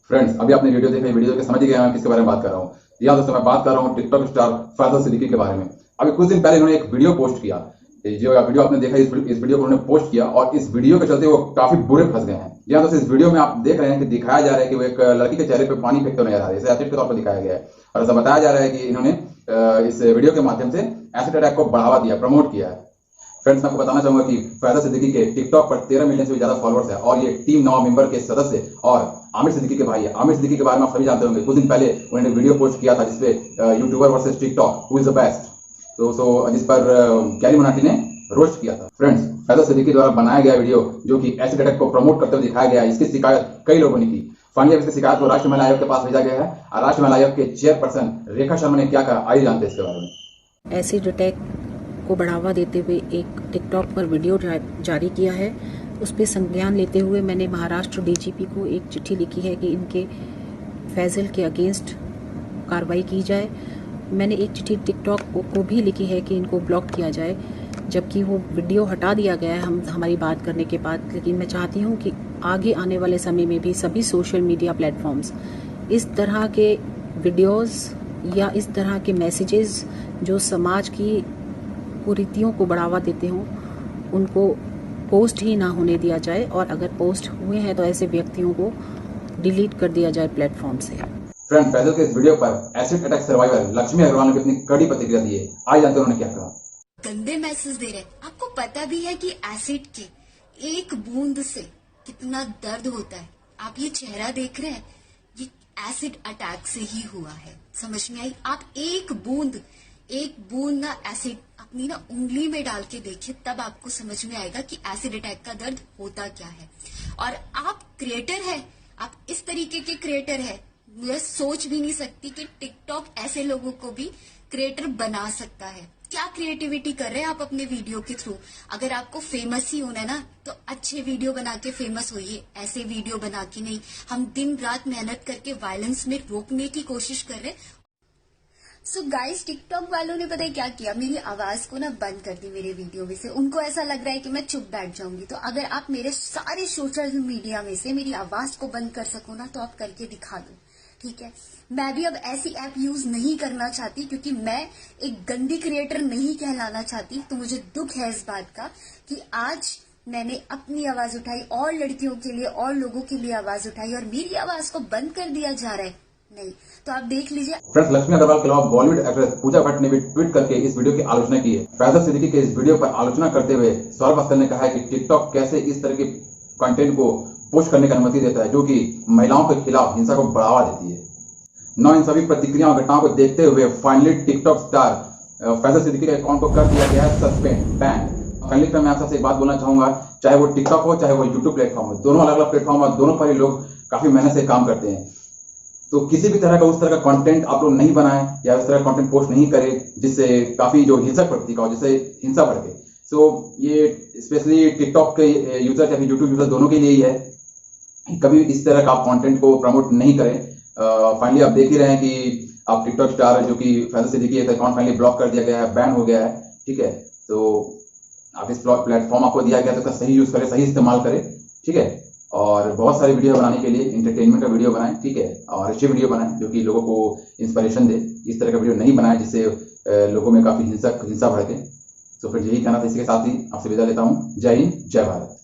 Friends, अभी आपने video देखा, वीडियो के समझ ही गए हैं किसके बारे में बात कर रहा हूँ। या दोस्तों, मैं बात कर रहा हूँ टिकटॉक स्टार फैजल सिद्दीकी के बारे में। अभी कुछ दिन पहले इन्होंने एक वीडियो पोस्ट किया। जो वीडियो आपने देखा, इस वीडियो को उन्होंने पोस्ट किया और इस वीडियो के चलते वो काफी बुरे फंस गए हैं। या दोस्तों, इस वीडियो में आप देख रहे हैं कि दिखाया जा रहा है कि वो एक लड़की के चेहरे पे पानी फेंकते नजर आ रहा है, इसे एसिड के तौर पर दिखाया गया है। और ऐसा बताया जा रहा है कि इन्होंने इस वीडियो के माध्यम से एसिड अटैक को बढ़ावा दिया, प्रमोट किया है। फ्रेंड्स, मैं आपको बताना चाहूंगा कि फैजल सिद्दीकी के टिकटॉक पर 13 मिलियन से भी ज्यादा फॉलोअर्स है और ये टीम 9 मेंबर के सदस्य और आमिर सिद्दीकी के भाई है। आमिर सिद्दीकी के बारे में आप सभी जानते होंगे। कुछ दिन पहले उन्होंने वीडियो पोस्ट किया था जिसपे YouTuber versus TikTok who is the best, तो जिस पर कैरी मोनाटी ने रोस्ट किया था। फ्रेंड्स, फैजल सिद्दीकी द्वारा बनाया गया वीडियो जो कि एसिड अटैक को प्रमोट करते हुए दिखाया गया है, इसकी शिकायत कई लोगों ने की। फाइनली इसकी शिकायत को राष्ट्रीय महिला आयोग के पास भेजा गया है और राष्ट्रीय महिला आयोग के चेयरपर्सन रेखा शर्मा ने क्या कहा, आइए जानते हैं इसके बारे में। एसिड अटैक को बढ़ावा देते हुए एक टिकटॉक पर वीडियो जारी किया है। उस पर संज्ञान लेते हुए मैंने महाराष्ट्र डीजीपी को एक चिट्ठी लिखी है कि इनके फैजल के अगेंस्ट कार्रवाई की जाए। मैंने एक चिट्ठी टिकटॉक को भी लिखी है कि इनको ब्लॉक किया जाए, जबकि वो वीडियो हटा दिया गया है हमारी बात करने के बाद। लेकिन मैं चाहती हूँ कि आगे आने वाले समय में भी सभी सोशल मीडिया प्लेटफॉर्म्स इस तरह के वीडियोस या इस तरह के मैसेजेस जो समाज की कुरीतियों को बढ़ावा देते हों, उनको पोस्ट ही ना होने दिया जाए, और अगर पोस्ट हुए हैं तो ऐसे व्यक्तियों को डिलीट कर दिया जाए प्लेटफॉर्म से। फ्रेंड, फैजल के इस वीडियो पर acid attack survivor Lakshmi Agarwal ने अपनी कड़ी प्रतिक्रिया दी है। आज जानते हैं उन्होंने क्या कहा। गंदे मैसेज दे रहे, आपको पता भी है कि एसिड के एक बूंद से कितना दर्द होता है। आप ये चेहरा देख रहे हैं, ये एसिड अटैक से ही हुआ है। समझ में आई? आप एक बूंद ना एसिड अपनी ना उंगली में डाल के देखिए, तब आपको समझ में आएगा कि एसिड अटैक का दर्द होता क्या है। और आप क्रिएटर है, आप इस तरीके के क्रिएटर है, मैं सोच भी नहीं सकती कि टिकटॉक ऐसे लोगों को भी क्रिएटर बना सकता है। क्या क्रिएटिविटी कर रहे हैं आप अपने वीडियो के थ्रू। अगर आपको फेमस ही होना है ना, तो अच्छे वीडियो बना के फेमस होइए, ऐसे वीडियो बना के नहीं। हम दिन रात मेहनत करके वायलेंस में रोकने की कोशिश कर रहे हैं। सो गाइस, टिकटॉक वालों ने पता है क्या किया, मेरी आवाज को ना बंद कर दी मेरे वीडियो में से। उनको ऐसा लग रहा है कि मैं चुप बैठ जाऊंगी। तो अगर आप मेरे सारे सोशल मीडिया में से मेरी आवाज को बंद कर सको ना, तो आप करके दिखा दो, ठीक है। मैं भी अब ऐसी ऐप यूज नहीं करना चाहती, क्योंकि मैं एक गंदी क्रिएटर नहीं कहलाना चाहती। तो मुझे दुख है इस बात का कि आज मैंने अपनी आवाज उठाई और लड़कियों के लिए और लोगों के लिए आवाज उठाई, और मेरी आवाज को बंद कर दिया जा रहा है। नहीं, तो आप देख लीजिए। फ्रेंड्स, लक्ष्मी अग्रवाल के अलावा बॉलीवुड एक्ट्रेस पूजा भट्ट ने भी ट्वीट करके इस वीडियो की आलोचना की है। फैजल सिद्दीकी के इस वीडियो पर आलोचना करते हुए सौरभ अख्तर ने कहा है कि टिकटॉक कैसे इस तरह के कंटेंट को पोस्ट करने की अनुमति देता है जो कि महिलाओं के खिलाफ हिंसा को बढ़ावा देती है। इन सभी प्रतिक्रियाओं घटनाओं को देखते हुए finally TikTok star Faisal Siddiqui के अकाउंट को कर दिया गया है सस्पेंड, बैन। फाइनली मैं आप सबसे एक बात बोलना चाहूंगा, चाहे वो टिकटॉक हो चाहे वो यूट्यूब प्लेटफॉर्म हो, दोनों अलग अलग प्लेटफॉर्म और दोनों पर ही लोग काफी मेहनत से काम करते हैं। तो किसी भी तरह का उस तरह का कंटेंट आप लोग नहीं बनाएं या उस तरह का कंटेंट पोस्ट नहीं करें जिससे काफी जो हिंसक प्रवृत्ति का हो, जिससे हिंसा बढ़ गई। सो ये स्पेशली टिकटॉक के यूजर या फिर यूट्यूब यूजर दोनों के लिए ही है। कभी इस तरह का कंटेंट को प्रमोट नहीं करें। फाइनली आप देख ही रहे हैं कि आप टिकटॉक स्टार जो कि फैजल सिद्दीकी का अकाउंट फाइनली ब्लॉक कर दिया गया है, बैन हो गया है, ठीक है। तो आप इस प्लेटफॉर्म आपको दिया गया तो उसका सही यूज करें, सही इस्तेमाल करें, ठीक है। और बहुत सारी वीडियो बनाने के लिए इंटरटेनमेंट का वीडियो बनाएं, ठीक है, और अच्छी वीडियो बनाएं जो कि लोगों को इंस्पिरेशन दे। इस तरह का वीडियो नहीं बनाएं जिससे लोगों में काफी हिंसा बढ़ के। तो फिर यही कहना था, इसी के साथ ही आपसे विदा लेता हूँ। जय हिंद, जय भारत।